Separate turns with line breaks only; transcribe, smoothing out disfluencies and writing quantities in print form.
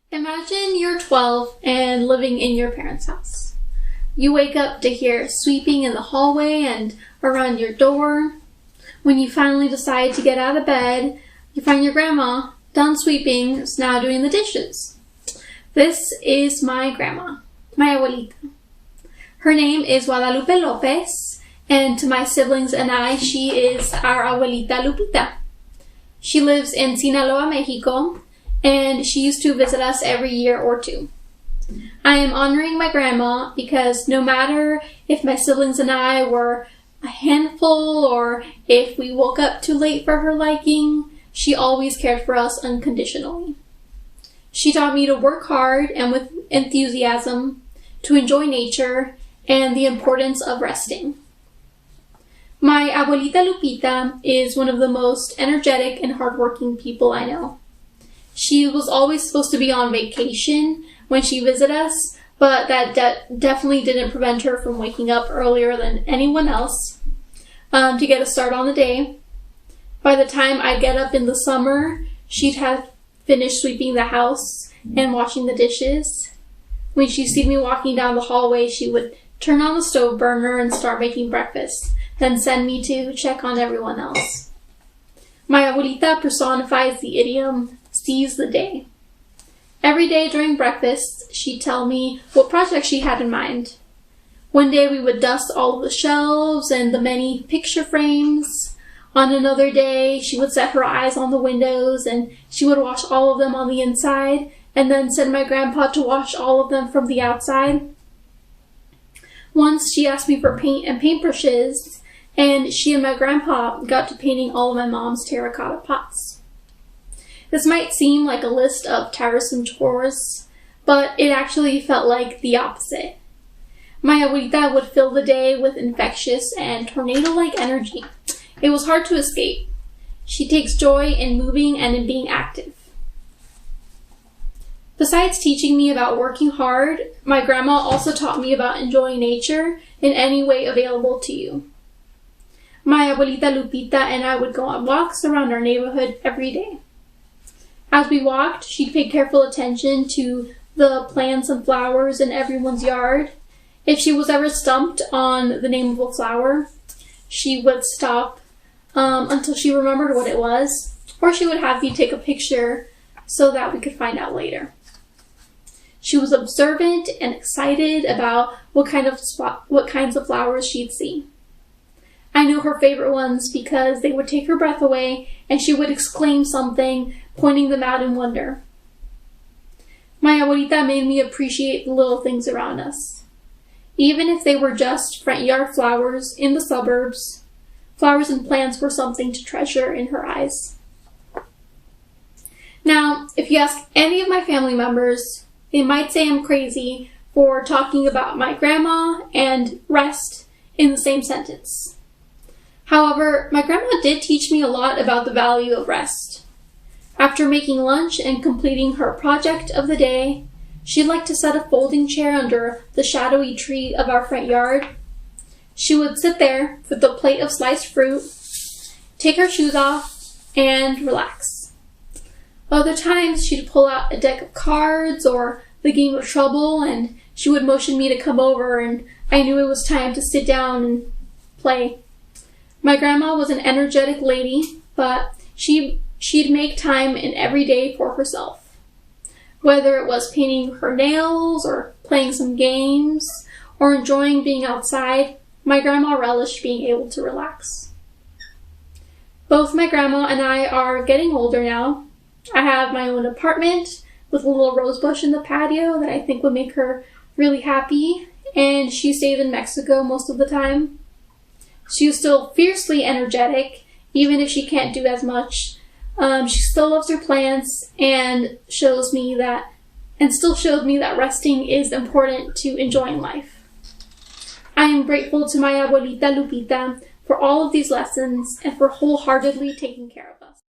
Imagine you're 12 and living in your parents' house. You wake up to hear sweeping in the hallway and around your door. When you finally decide to get out of bed, you find your grandma done sweeping, is now doing the dishes. This is my grandma, my abuelita. Her name is Guadalupe Lopez, and to my siblings and I, she is our abuelita Lupita. She lives in Sinaloa, Mexico, and she used to visit us every year or two. I am honoring my grandma because no matter if my siblings and I were a handful or if we woke up too late for her liking, she always cared for us unconditionally. She taught me to work hard and with enthusiasm, to enjoy nature, and the importance of resting. My abuelita Lupita is one of the most energetic and hardworking people I know. She was always supposed to be on vacation when she visited us, but that definitely didn't prevent her from waking up earlier than anyone else to get a start on the day. By the time I'd get up in the summer, she'd have finished sweeping the house and washing the dishes. When she'd see me walking down the hallway, she would turn on the stove burner and start making breakfast, then send me to check on everyone else. My abuelita personifies the idiom, seize the day. Every day during breakfast, she'd tell me what project she had in mind. One day we would dust all of the shelves and the many picture frames. On another day, she would set her eyes on the windows and she would wash all of them on the inside and then send my grandpa to wash all of them from the outside. Once she asked me for paint and paintbrushes, and she and my grandpa got to painting all of my mom's terracotta pots. This might seem like a list of tiresome chores, but it actually felt like the opposite. My abuelita would fill the day with infectious and tornado-like energy. It was hard to escape. She takes joy in moving and in being active. Besides teaching me about working hard, my grandma also taught me about enjoying nature in any way available to you. My abuelita Lupita and I would go on walks around our neighborhood every day. As we walked, she'd pay careful attention to the plants and flowers in everyone's yard. If she was ever stumped on the name of a flower, she would stop until she remembered what it was, or she would have me take a picture so that we could find out later. She was observant and excited about what kinds of flowers she'd see. I know her favorite ones because they would take her breath away and she would exclaim something, pointing them out in wonder. My abuelita made me appreciate the little things around us. Even if they were just front yard flowers in the suburbs, flowers and plants were something to treasure in her eyes. Now, if you ask any of my family members, they might say I'm crazy for talking about my grandma and rest in the same sentence. However, my grandma did teach me a lot about the value of rest. After making lunch and completing her project of the day, she'd like to set a folding chair under the shadowy tree of our front yard. She would sit there with a plate of sliced fruit, take her shoes off, and relax. Other times, she'd pull out a deck of cards or the game of Trouble, and she would motion me to come over, and I knew it was time to sit down and play. My grandma was an energetic lady, but she'd make time in every day for herself. Whether it was painting her nails or playing some games or enjoying being outside, my grandma relished being able to relax. Both my grandma and I are getting older now. I have my own apartment with a little rose bush in the patio that I think would make her really happy, and she stays in Mexico most of the time. She's still fiercely energetic, even if she can't do as much. She still loves her plants and still shows me that resting is important to enjoying life. I am grateful to my abuelita Lupita for all of these lessons and for wholeheartedly taking care of us.